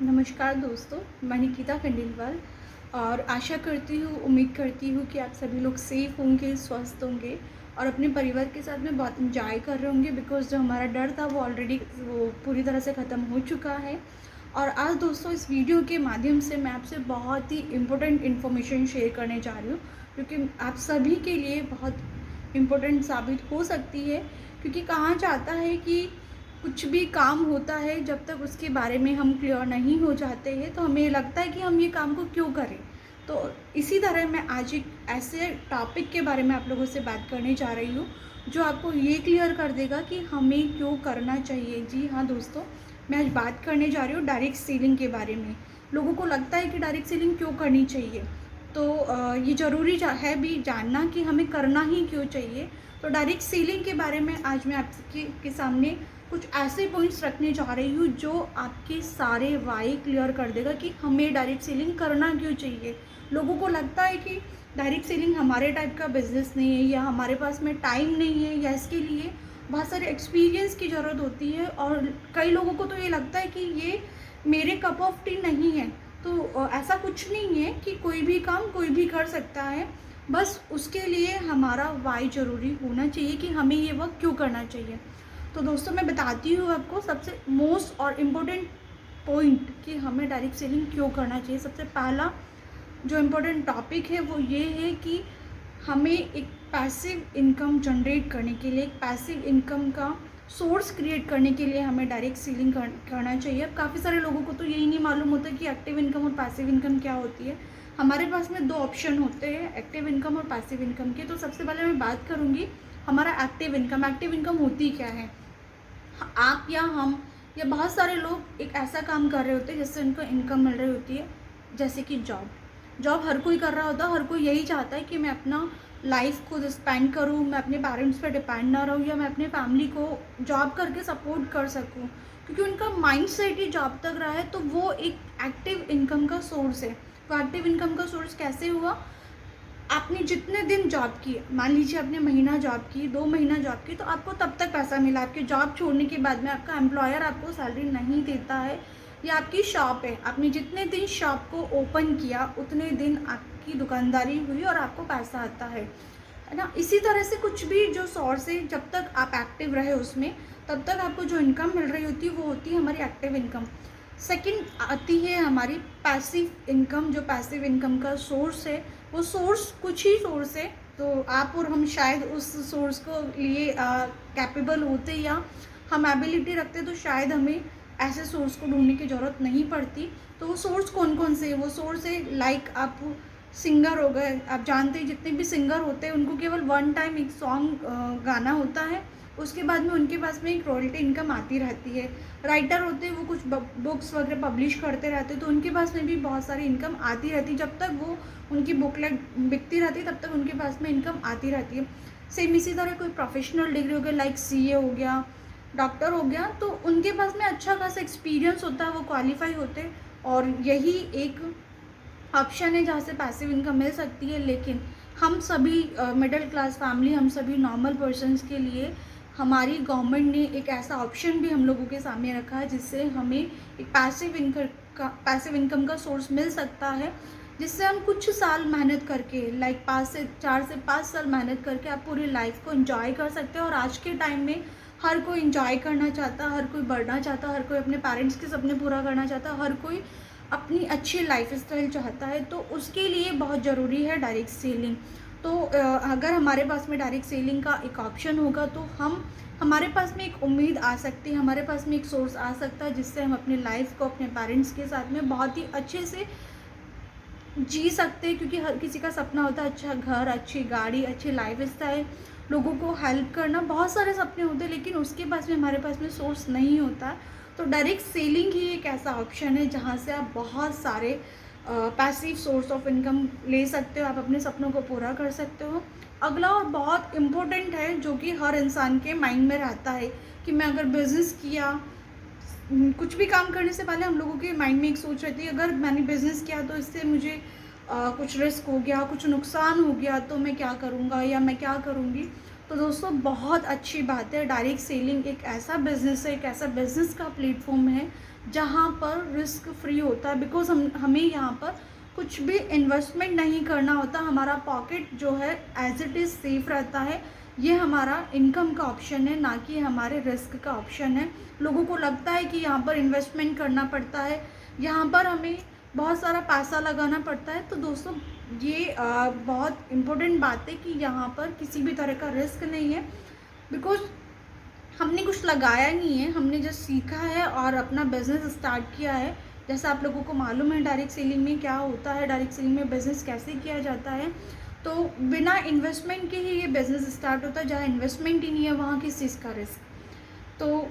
नमस्कार दोस्तों, मैं निकिता खंडेलवाल और आशा करती हूँ, उम्मीद करती हूँ कि आप सभी लोग सेफ़ होंगे, स्वस्थ होंगे और अपने परिवार के साथ में बहुत एंजॉय कर रहे होंगे बिकॉज़ जो हमारा डर था वो ऑलरेडी वो पूरी तरह से ख़त्म हो चुका है। और आज दोस्तों इस वीडियो के माध्यम से मैं आपसे बहुत ही इम्पोर्टेंट इन्फॉर्मेशन शेयर करने जा रही हूँ, क्योंकि आप सभी के लिए बहुत इम्पोर्टेंट साबित हो सकती है। क्योंकि कहा जाता है कि कुछ भी काम होता है जब तक उसके बारे में हम क्लियर नहीं हो जाते हैं तो हमें लगता है कि हम ये काम को क्यों करें। तो इसी तरह मैं आज एक ऐसे टॉपिक के बारे में आप लोगों से बात करने जा रही हूँ जो आपको ये क्लियर कर देगा कि हमें क्यों करना चाहिए। जी हाँ दोस्तों, मैं आज बात करने जा रही हूँ डायरेक्ट सेलिंग के बारे में। लोगों को लगता है कि डायरेक्ट सेलिंग क्यों करनी चाहिए, तो ये ज़रूरी है भी जानना कि हमें करना ही क्यों चाहिए। तो डायरेक्ट सेलिंग के बारे में आज मैं आपके सामने कुछ ऐसे पॉइंट्स रखने जा रही हूँ जो आपके सारे वाई क्लियर कर देगा कि हमें डायरेक्ट सेलिंग करना क्यों चाहिए। लोगों को लगता है कि डायरेक्ट सेलिंग हमारे टाइप का बिजनेस नहीं है, या हमारे पास में टाइम नहीं है, या इसके लिए बहुत सारे एक्सपीरियंस की ज़रूरत होती है। और कई लोगों को तो ये लगता है कि ये मेरे कप ऑफ टी नहीं है। तो ऐसा कुछ नहीं है कि कोई भी काम कोई भी कर सकता है, बस उसके लिए हमारा वाई ज़रूरी होना चाहिए कि हमें ये वर्क क्यों करना चाहिए। तो दोस्तों मैं बताती हूँ आपको सबसे मोस्ट और इम्पोर्टेंट पॉइंट कि हमें डायरेक्ट सेलिंग क्यों करना चाहिए। सबसे पहला जो इम्पोर्टेंट टॉपिक है वो ये है कि हमें एक पैसिव इनकम जनरेट करने के लिए, एक पैसिव इनकम का सोर्स क्रिएट करने के लिए हमें डायरेक्ट सेलिंग करना चाहिए। अब काफ़ी सारे लोगों को तो यही नहीं मालूम होता कि एक्टिव इनकम और पैसिव इनकम क्या होती है। हमारे पास में दो ऑप्शन होते हैं, एक्टिव इनकम और पैसिव इनकम के। तो सबसे पहले मैं बात करूँगी हमारा एक्टिव इनकम। एक्टिव इनकम होती क्या है? आप या हम या बहुत सारे लोग एक ऐसा काम कर रहे होते हैं जिससे उनको इनकम मिल रही होती है, जैसे कि जॉब। जॉब हर कोई कर रहा होता है, हर कोई यही चाहता है कि मैं अपना लाइफ खुद स्पेंड करूँ, मैं अपने पेरेंट्स पे डिपेंड ना रहूँ, या मैं अपने फैमिली को जॉब करके सपोर्ट कर सकूँ। क्योंकि उनका माइंड सेट ही जॉब तक रहा है, तो वो एक एक्टिव इनकम का सोर्स है। वो एक्टिव इनकम का सोर्स कैसे हुआ? आपने जितने दिन जॉब की, मान लीजिए आपने महीना जॉब की, 2 महीना जॉब की, तो आपको तब तक पैसा मिला। आपके जॉब छोड़ने के बाद में आपका एम्प्लॉयर आपको सैलरी नहीं देता है, या आपकी शॉप है, आपने जितने दिन शॉप को ओपन किया उतने दिन आपकी दुकानदारी हुई और आपको पैसा आता है ना। इसी तरह से कुछ भी जो सोर्स है, जब तक आप एक्टिव रहे उसमें, तब तक आपको जो इनकम मिल रही होती है वो होती है हमारी एक्टिव इनकम। सेकंड आती है हमारी पैसिव इनकम। जो पैसिव इनकम का सोर्स है, वो सोर्स कुछ ही सोर्स है, तो आप और हम शायद उस सोर्स को लिए कैपेबल होते, या हम एबिलिटी रखते, तो शायद हमें ऐसे सोर्स को ढूंढने की ज़रूरत नहीं पड़ती। तो वो सोर्स कौन कौन से है? वो सोर्स है लाइक आप सिंगर हो गए। आप जानते हैं जितने भी सिंगर होते हैं उनको केवल वन टाइम एक सॉन्ग गाना होता है, उसके बाद में उनके पास में एक रॉयल्टी इनकम आती रहती है। राइटर होते हैं, वो कुछ बुक्स वगैरह पब्लिश करते रहते हैं, तो उनके पास में भी बहुत सारी इनकम आती रहती है। जब तक वो उनकी बुकलेट बिकती रहती है तब तक उनके पास में इनकम आती रहती है। सेम इसी तरह कोई प्रोफेशनल डिग्री हो गया, लाइक सीए हो गया, डॉक्टर हो गया, तो उनके पास में अच्छा खासा एक्सपीरियंस होता है, वो क्वालिफाई होते हैं, और यही एक ऑप्शन है जहाँ से पैसिव इनकम मिल सकती है। लेकिन हम सभी मिडिल क्लास फैमिली, हम सभी नॉर्मल पर्सन्स के लिए हमारी गवर्नमेंट ने एक ऐसा ऑप्शन भी हम लोगों के सामने रखा है जिससे हमें एक पैसिव इनकम का सोर्स मिल सकता है, जिससे हम कुछ साल मेहनत करके, लाइक 4 से 5 साल मेहनत करके आप पूरी लाइफ को एंजॉय कर सकते हो। और आज के टाइम में हर कोई एंजॉय करना चाहता है, हर कोई बढ़ना चाहता है, हर कोई अपने पेरेंट्स के सपने पूरा करना चाहता है, हर कोई अपनी अच्छी लाइफ स्टाइल चाहता है। तो उसके लिए बहुत ज़रूरी है डायरेक्ट सेलिंग। तो अगर हमारे पास में डायरेक्ट सेलिंग का एक ऑप्शन होगा तो हमारे पास में एक उम्मीद आ सकती है, हमारे पास में एक सोर्स आ सकता है जिससे हम अपनी लाइफ को अपने पेरेंट्स के साथ में बहुत ही अच्छे से जी सकते हैं। क्योंकि हर किसी का सपना होता है अच्छा घर, अच्छी गाड़ी, अच्छी लाइफ स्टाइल, लोगों को हेल्प करना, बहुत सारे सपने होते हैं, लेकिन उसके पास में हमारे पास में सोर्स नहीं होता। तो डायरेक्ट सेलिंग ही एक ऐसा ऑप्शन है जहाँ से आप बहुत सारे पैसिव सोर्स ऑफ इनकम ले सकते हो, आप अपने सपनों को पूरा कर सकते हो। अगला और बहुत इम्पोर्टेंट है जो कि हर इंसान के माइंड में रहता है कि मैं अगर बिज़नेस किया, कुछ भी काम करने से पहले हम लोगों के माइंड में एक सोच रहती है, अगर मैंने बिज़नेस किया तो इससे मुझे कुछ रिस्क हो गया, कुछ नुकसान हो गया, तो मैं क्या करूँगा या मैं क्या करूँगी। तो दोस्तों बहुत अच्छी बात है, डायरेक्ट सेलिंग एक ऐसा बिज़नेस है, एक ऐसा बिज़नेस का प्लेटफॉर्म है जहाँ पर रिस्क फ्री होता है। बिकॉज़ हमें यहाँ पर कुछ भी इन्वेस्टमेंट नहीं करना होता, हमारा पॉकेट जो है एज़ इट इज़ सेफ रहता है। ये हमारा इनकम का ऑप्शन है, ना कि हमारे रिस्क का ऑप्शन है। लोगों को लगता है कि यहाँ पर इन्वेस्टमेंट करना पड़ता है, यहाँ पर हमें बहुत सारा पैसा लगाना पड़ता है। तो दोस्तों ये बहुत इम्पोर्टेंट बात है कि यहाँ पर किसी भी तरह का रिस्क नहीं है। बिकॉज़ हमने कुछ लगाया नहीं है, हमने जस्ट सीखा है और अपना बिज़नेस स्टार्ट किया है। जैसा आप लोगों को मालूम है डायरेक्ट सेलिंग में क्या होता है, डायरेक्ट सेलिंग में बिज़नेस कैसे किया जाता है। तो बिना इन्वेस्टमेंट के ही ये बिज़नेस स्टार्ट होता है। जहाँ इन्वेस्टमेंट ही नहीं है वहाँ किस चीज़ का रिस्क। तो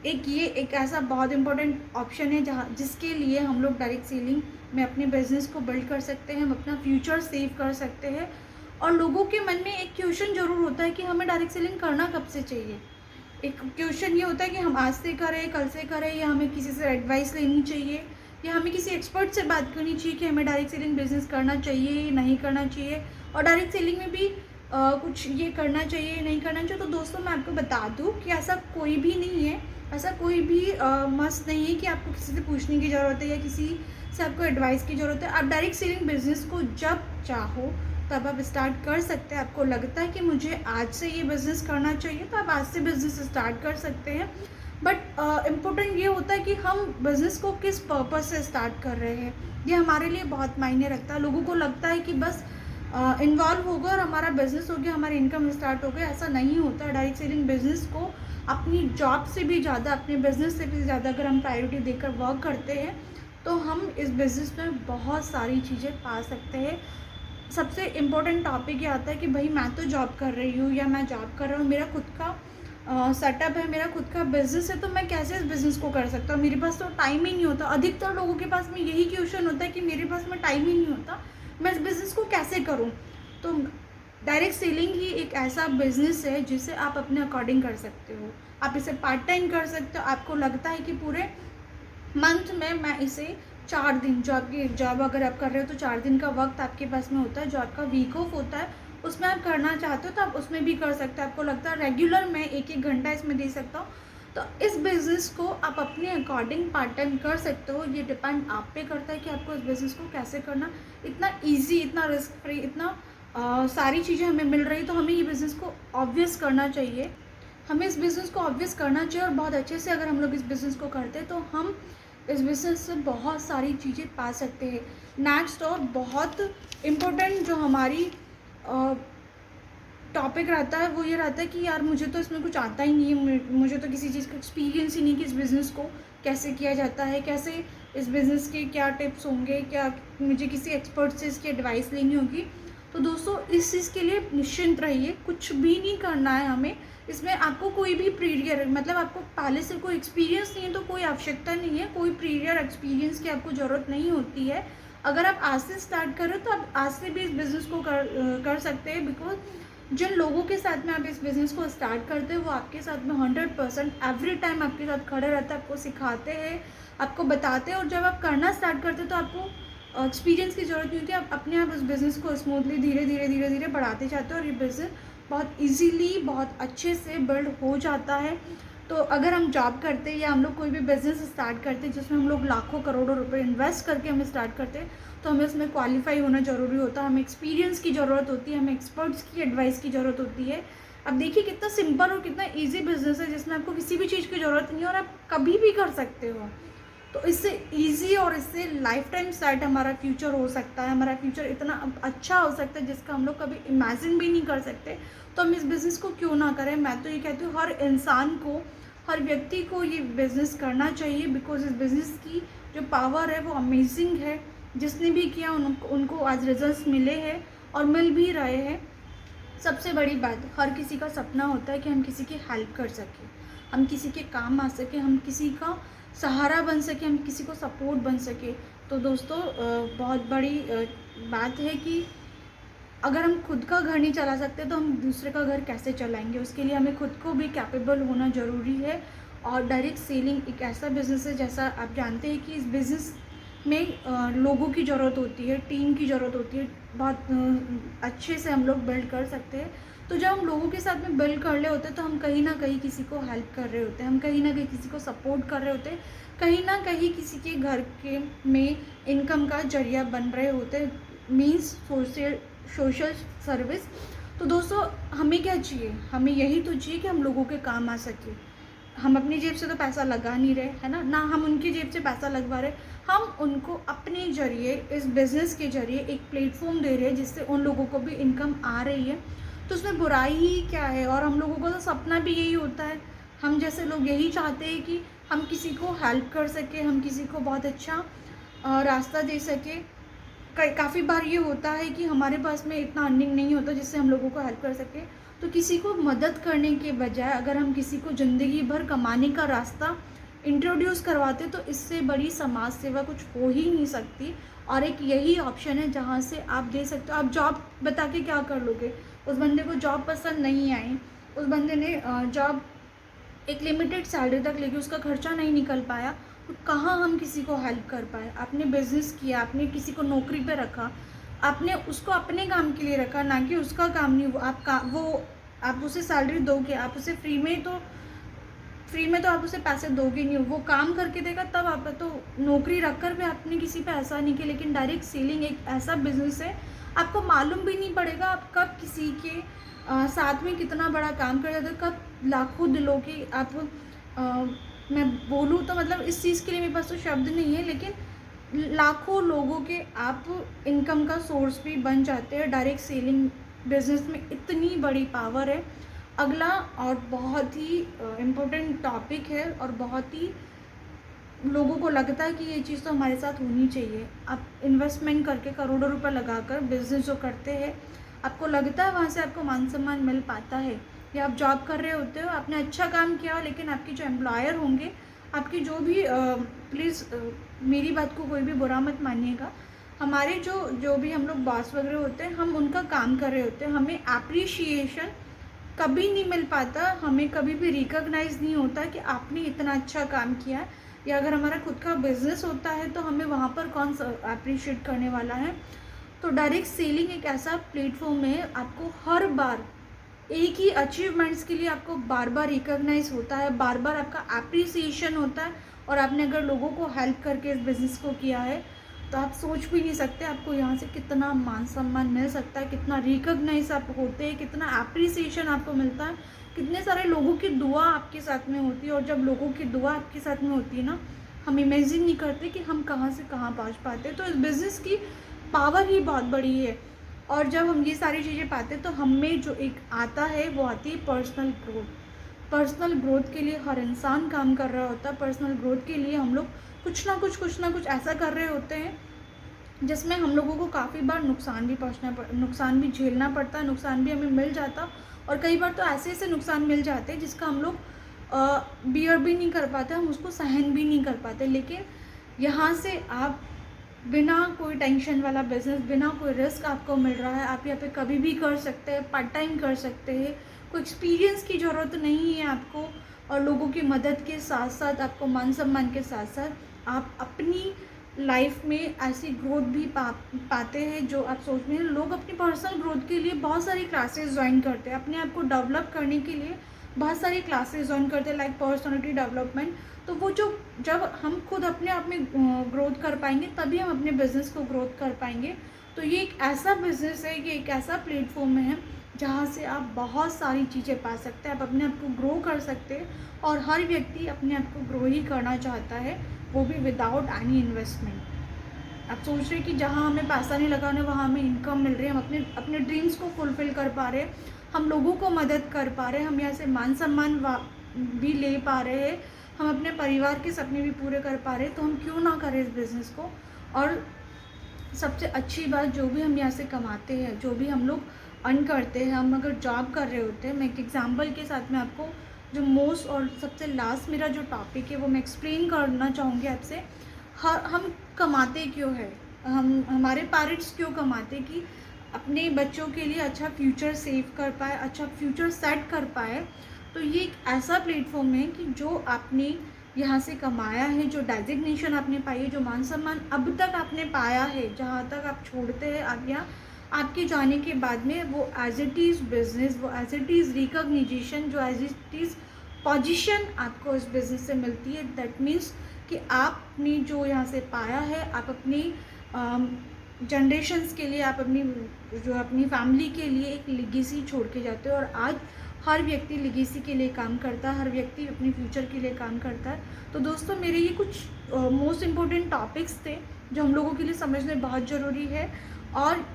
ये एक ऐसा बहुत इम्पोर्टेंट ऑप्शन है जहाँ जिसके लिए हम लोग डायरेक्ट सेलिंग में अपने बिज़नेस को बिल्ड कर सकते हैं, हम अपना फ्यूचर सेव कर सकते हैं। और लोगों के मन में एक क्वेश्चन ज़रूर होता है कि हमें डायरेक्ट सेलिंग करना कब से चाहिए। एक क्वेश्चन ये होता है कि हम आज से करें, कल से करें, या हमें किसी से एडवाइस लेनी चाहिए, या हमें किसी एक्सपर्ट से बात करनी चाहिए कि हमें डायरेक्ट सेलिंग बिज़नेस करना चाहिए, नहीं करना चाहिए। और डायरेक्ट सेलिंग में भी कुछ ये करना चाहिए, नहीं करना चाहिए। तो दोस्तों मैं आपको बता दूँ कि ऐसा कोई भी नहीं है, ऐसा कोई भी मस्ट नहीं है कि आपको किसी से पूछने की ज़रूरत है या किसी से आपको एडवाइस की ज़रूरत है। आप डायरेक्ट सेलिंग बिज़नेस को जब चाहो तब आप स्टार्ट कर सकते हैं। आपको लगता है कि मुझे आज से ये बिज़नेस करना चाहिए तो आप आज से बिज़नेस स्टार्ट कर सकते हैं। बट इम्पोर्टेंट ये होता है कि हम बिज़नेस को किस पर्पज़ से स्टार्ट कर रहे हैं, ये हमारे लिए बहुत मायने रखता है। लोगों को लगता है कि बस इन्वॉल्व होगा और हमारा बिज़नेस हो गया, हमारी इनकम स्टार्ट हो गई। ऐसा नहीं होता है। डायरेक्ट सेलिंग बिज़नेस को अपनी जॉब से भी ज़्यादा, अपने बिज़नेस से भी ज़्यादा अगर हम प्रायोरिटी देकर वर्क करते हैं तो हम इस बिज़नेस में बहुत सारी चीज़ें पा सकते हैं। सबसे इम्पोर्टेंट टॉपिक ये आता है कि भाई मैं तो जॉब कर रही हूँ या मैं जॉब कर रहा हूँ, मेरा खुद का सेटअप है, मेरा खुद का बिज़नेस है, तो मैं कैसे इस बिज़नेस को कर सकता हूँ, मेरे पास तो टाइम ही नहीं होता। अधिकतर लोगों के पास में यही क्वेश्चन होता है कि मेरे पास में टाइम ही नहीं होता, मैं इस बिज़नेस को कैसे करूँ। तो डायरेक्ट सेलिंग ही एक ऐसा बिज़नेस है जिसे आप अपने अकॉर्डिंग कर सकते हो। आप इसे पार्ट टाइम कर सकते हो। आपको लगता है कि पूरे मंथ में मैं इसे 4 दिन, जॉब अगर आप कर रहे हो तो 4 दिन का वक्त आपके पास में होता है, जो आपका वीक ऑफ होता है उसमें आप करना चाहते हो तो आप उसमें भी कर सकते हो। आपको लगता है रेगुलर मैं 1-1 घंटा इसमें दे सकता हूँ, तो इस बिज़नेस को आप अपने अकॉर्डिंग पार्ट टाइम कर सकते हो। ये डिपेंड आप पे करता है कि आपको इस बिज़नेस को कैसे करना। इतना ईजी, इतना रिस्क फ्री, इतना सारी चीज़ें हमें मिल रही, तो हमें ये बिज़नेस को ऑब्वियस करना चाहिए। हमें इस बिज़नेस को ऑब्वियस करना चाहिए और बहुत अच्छे से अगर हम लोग इस बिज़नेस को करते हैं तो हम इस बिज़नेस से बहुत सारी चीज़ें पा सकते हैं। नेक्स्ट और बहुत इम्पोर्टेंट जो हमारी टॉपिक रहता है वो ये रहता है कि यार मुझे तो इसमें कुछ आता ही नहीं है, मुझे तो किसी चीज़ का एक्सपीरियंस ही नहीं कि इस बिज़नेस को कैसे किया जाता है, कैसे इस बिज़नेस के क्या टिप्स होंगे, क्या मुझे किसी एक्सपर्ट से इसकी एडवाइस लेनी होगी। तो दोस्तों इस चीज़ के लिए निश्चिंत रहिए, कुछ भी नहीं करना है हमें। इसमें आपको कोई भी प्रीवियर, मतलब आपको पहले से कोई एक्सपीरियंस नहीं है तो कोई आवश्यकता नहीं है, कोई प्रीवियर एक्सपीरियंस की आपको ज़रूरत नहीं होती है। अगर आप आज से स्टार्ट करें तो आप आज से भी इस बिज़नेस को कर सकते हैं। बिकॉज जिन लोगों के साथ में आप इस बिज़नेस को स्टार्ट करते हैं वो आपके साथ में 100% एवरी टाइम आपके साथ खड़े रहते हैं, आपको सिखाते हैं, आपको बताते हैं। और जब आप करना स्टार्ट करते हैं तो आपको एक्सपीरियंस की ज़रूरत नहीं होती, आप अपने आप उस बिज़नेस को स्मूथली धीरे धीरे बढ़ाते जाते हो और ये बिज़नेस बहुत इजीली, बहुत अच्छे से बिल्ड हो जाता है। तो अगर हम जॉब करते हैं या हम लोग कोई भी बिज़नेस स्टार्ट करते हैं जिसमें हम लोग लाखों करोड़ों रुपए इन्वेस्ट करके हमें स्टार्ट करते हैं, तो हमें उसमें क्वालिफाई होना ज़रूरी होता है, हमें एक्सपीरियंस की ज़रूरत होती है, हमें एक्सपर्ट्स की एडवाइस की ज़रूरत होती है। अब देखिए कितना सिंपल और कितना ईजी बिज़नेस है जिसमें आपको किसी भी चीज़ की ज़रूरत नहीं है और आप कभी भी कर सकते हो। तो इससे ईजी और इससे लाइफ टाइम सेट हमारा फ्यूचर हो सकता है, हमारा फ्यूचर इतना अच्छा हो सकता है जिसका हम लोग कभी इमेजिन भी नहीं कर सकते। तो हम इस बिज़नेस को क्यों ना करें। मैं तो ये कहती हूँ हर इंसान को, हर व्यक्ति को ये बिज़नेस करना चाहिए। बिकॉज इस बिज़नेस की जो पावर है वो अमेजिंग है। जिसने भी किया उनको आज रिजल्ट्स मिले हैं और मिल भी रहे हैं। सबसे बड़ी बात, हर किसी का सपना होता है कि हम किसी की हेल्प कर सकें, हम किसी के काम आ सकें, हम किसी का सहारा बन सके, हम किसी को सपोर्ट बन सके। तो दोस्तों बहुत बड़ी बात है कि अगर हम खुद का घर नहीं चला सकते तो हम दूसरे का घर कैसे चलाएंगे। उसके लिए हमें खुद को भी कैपेबल होना ज़रूरी है। और डायरेक्ट सेलिंग एक ऐसा बिज़नेस है, जैसा आप जानते हैं कि इस बिज़नेस में लोगों की ज़रूरत होती है, टीम की ज़रूरत होती है, बहुत अच्छे से हम लोग बिल्ड कर सकते हैं। तो जब हम लोगों के साथ में बिल्ड कर रहे होते हैं तो हम कहीं ना कहीं किसी को हेल्प कर रहे होते हैं, हम कहीं ना कहीं किसी को सपोर्ट कर रहे होते हैं, कहीं ना कहीं किसी के घर के में इनकम का जरिया बन रहे होते हैं, मीन्स सोशल सर्विस। तो दोस्तों हमें क्या चाहिए, हमें यही तो चाहिए कि हम लोगों के काम आ सके। हम अपनी जेब से तो पैसा लगा नहीं रहे, है ना, ना हम उनकी जेब से पैसा लगवा रहे, हम उनको अपने जरिए इस बिज़नेस के जरिए एक प्लेटफॉर्म दे रहे हैं जिससे उन लोगों को भी इनकम आ रही है। तो उसमें बुराई ही क्या है। और हम लोगों का तो सपना भी यही होता है, हम जैसे लोग यही चाहते हैं कि हम किसी को हेल्प कर सके, हम किसी को बहुत अच्छा रास्ता दे सके। काफ़ी बार ये होता है कि हमारे पास में इतना अर्निंग नहीं होता जिससे हम लोगों को हेल्प कर सके। तो किसी को मदद करने के बजाय अगर हम किसी को ज़िंदगी भर कमाने का रास्ता इंट्रोड्यूस करवाते तो इससे बड़ी समाज सेवा कुछ हो ही नहीं सकती। और एक यही ऑप्शन है जहाँ से आप दे सकते हो। आप जॉब बता के क्या कर लोगे, उस बंदे को जॉब पसंद नहीं आई, उस बंदे ने जॉब एक लिमिटेड सैलरी तक लेके उसका खर्चा नहीं निकल पाया, तो कहाँ हम किसी को हेल्प कर पाए। आपने बिजनेस किया, आपने किसी को नौकरी पे रखा, आपने उसको अपने काम के लिए रखा, ना कि उसका काम नहीं। वो आप उसे सैलरी दोगे, आप उसे फ्री में तो आप उसे पैसे दोगे नहीं, वो काम करके देगा तब आप। तो नौकरी रखकर भी आपने किसी पे ऐसा नहीं किया। लेकिन डायरेक्ट सेलिंग एक ऐसा बिजनेस है, आपको मालूम भी नहीं पड़ेगा आप कब किसी के साथ में कितना बड़ा काम कर जाते हो, कब लाखों दिलों की आप मैं बोलूँ तो मतलब इस चीज़ के लिए मेरे पास तो शब्द नहीं है, लेकिन लाखों लोगों के आप इनकम का सोर्स भी बन जाते हैं। डायरेक्ट सेलिंग बिजनेस में इतनी बड़ी पावर है। अगला और बहुत ही इम्पोर्टेंट टॉपिक है और बहुत ही लोगों को लगता है कि ये चीज़ तो हमारे साथ होनी चाहिए। आप इन्वेस्टमेंट करके करोड़ों रुपए लगाकर बिजनेस जो करते हैं, आपको लगता है वहाँ से आपको मान सम्मान मिल पाता है। या आप जॉब कर रहे होते हो, आपने अच्छा काम किया, लेकिन आपके जो एम्प्लॉयर होंगे, आपकी जो भी प्लीज़ मेरी बात को कोई भी बुरा मत मानिएगा, हमारे जो भी हम लोग बॉस वगैरह होते हैं, हम उनका काम कर रहे होते हैं, हमें एप्रिशिएशन कभी नहीं मिल पाता, हमें कभी भी रिकॉग्नाइज नहीं होता कि आपने इतना अच्छा काम किया। या अगर हमारा खुद का बिजनेस होता है तो हमें वहाँ पर कौन सा अप्रिशिएट करने वाला है। तो डायरेक्ट सेलिंग एक ऐसा प्लेटफॉर्म है, आपको हर बार एक ही अचीवमेंट्स के लिए आपको बार बार रिकॉग्नाइज होता है, बार बार आपका अप्रिसिएशन होता है। और आपने अगर लोगों को हेल्प करके इस बिज़नेस को किया है तो आप सोच भी नहीं सकते आपको यहाँ से कितना मान सम्मान मिल सकता है, कितना रिकॉग्नाइज आप होते हैं, कितना अप्रिसिएशन आपको मिलता है, कितने सारे लोगों की दुआ आपके साथ में होती है। और जब लोगों की दुआ आपके साथ में होती है ना, हम इमेजिन नहीं करते कि हम कहाँ से कहाँ पहुँच पाते। तो इस बिज़नेस की पावर ही बहुत बड़ी है। और जब हम ये सारी चीज़ें पाते तो हमें जो एक आता है वो आती है पर्सनल ग्रोथ। पर्सनल ग्रोथ के लिए हर इंसान काम कर रहा होता है। पर्सनल ग्रोथ के लिए हम लोग कुछ ना कुछ ऐसा कर रहे होते हैं जिसमें हम लोगों को काफ़ी बार नुकसान भी झेलना पड़ता है, नुकसान भी हमें मिल जाता। और कई बार तो ऐसे ऐसे नुकसान मिल जाते हैं जिसका हम लोग बियर भी नहीं कर पाते, हम उसको सहन भी नहीं कर पाते। लेकिन यहाँ से आप बिना कोई टेंशन वाला बिज़नेस, बिना कोई रिस्क आपको मिल रहा है, आप यहाँ पे कभी भी कर सकते हैं, पार्ट टाइम कर सकते हैं, कोई एक्सपीरियंस की ज़रूरत नहीं है आपको। और लोगों की मदद के साथ साथ, आपको मान सम्मान के साथ साथ आप अपनी लाइफ में ऐसी ग्रोथ भी पाते हैं जो आप सोच रहे हैं। लोग अपनी पर्सनल ग्रोथ के लिए बहुत सारी क्लासेस ज्वाइन करते हैं, अपने आप को डेवलप करने के लिए बहुत सारी क्लासेस ज्वाइन करते हैं, लाइक पर्सनालिटी डेवलपमेंट। तो वो जब हम खुद अपने आप में ग्रोथ कर पाएंगे तभी हम अपने बिज़नेस को ग्रोथ कर पाएंगे। तो ये एक ऐसा बिज़नेस है, ये एक ऐसा प्लेटफॉर्म है जहाँ से आप बहुत सारी चीज़ें पा सकते हैं, आप अपने आप को ग्रो कर सकते हैं। और हर व्यक्ति अपने आप को ग्रो ही करना चाहता है, वो भी विदाउट एनी इन्वेस्टमेंट। आप सोच रहे हैं कि जहाँ हमें पैसा नहीं लगाने वहाँ हमें इनकम मिल रही है, हम अपने अपने ड्रीम्स को फुलफ़िल कर पा रहे हैं, हम लोगों को मदद कर पा रहे हैं, हम यहाँ से मान सम्मान भी ले पा रहे हैं, हम अपने परिवार के सपने भी पूरे कर पा रहे हैं। तो हम क्यों ना करें इस बिज़नेस को। और सबसे अच्छी बात, जो भी हम यहाँ से कमाते हैं, जो भी हम लोग अर्न करते हैं, हम अगर जॉब कर रहे होते हैं, मैं एक एग्जांपल के साथ में आपको जो मोस्ट और सबसे लास्ट मेरा जो टॉपिक है वो मैं एक्सप्लेन करना चाहूँगी आपसे। हम कमाते क्यों है, हमारे पेरेंट्स क्यों कमाते, कि अपने बच्चों के लिए अच्छा फ्यूचर सेव कर पाए, अच्छा फ्यूचर सेट कर पाए। तो ये एक ऐसा प्लेटफॉर्म है कि जो आपने यहाँ से कमाया है, जो डेजिग्नेशन आपने पाई है, जो मान सम्मान अब तक आपने पाया है, जहाँ तक आप छोड़ते हैं आप यहाँ आपके जाने के बाद में वो एज इट इज़ बिजनेस, वो एज इट इज़ रिकॉग्निशन, जो एज इट इज़ पोजीशन आपको इस बिज़नेस से मिलती है। दैट मीन्स कि आपने जो यहाँ से पाया है, आप अपनी जनरेशन्स के लिए, आप अपनी फैमिली के लिए एक लेगेसी छोड़ के जाते हो। और आज हर व्यक्ति लेगेसी के लिए काम करता है, हर व्यक्ति अपने फ्यूचर के लिए काम करता है। तो दोस्तों, मेरे ये कुछ मोस्ट इम्पोर्टेंट टॉपिक्स थे जो हम लोगों के लिए समझने बहुत ज़रूरी है। और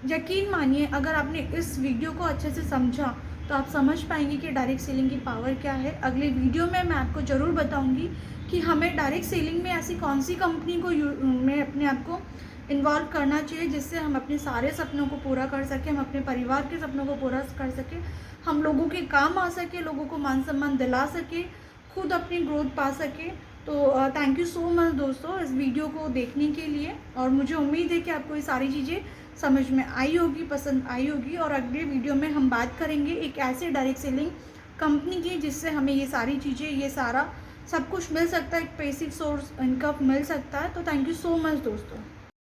यकीन मानिए, अगर आपने इस वीडियो को अच्छे से समझा तो आप समझ पाएंगे कि डायरेक्ट सेलिंग की पावर क्या है। अगले वीडियो में मैं आपको ज़रूर बताऊंगी कि हमें डायरेक्ट सेलिंग में ऐसी कौन सी कंपनी को में अपने आप को इन्वॉल्व करना चाहिए जिससे हम अपने सारे सपनों को पूरा कर सकें, हम अपने परिवार के सपनों को पूरा कर सकें, हम लोगों के काम आ सके, लोगों को मान सम्मान दिला सके, खुद अपनी ग्रोथ पा सके। तो थैंक यू सो मच दोस्तों इस वीडियो को देखने के लिए। और मुझे उम्मीद है कि आपको ये सारी चीज़ें समझ में आई होगी, पसंद आई होगी। और अगले वीडियो में हम बात करेंगे एक ऐसे डायरेक्ट सेलिंग कंपनी की जिससे हमें ये सारी चीज़ें, ये सारा सब कुछ मिल सकता है, एक पैसिव सोर्स इनकम मिल सकता है। तो थैंक यू सो मच दोस्तों।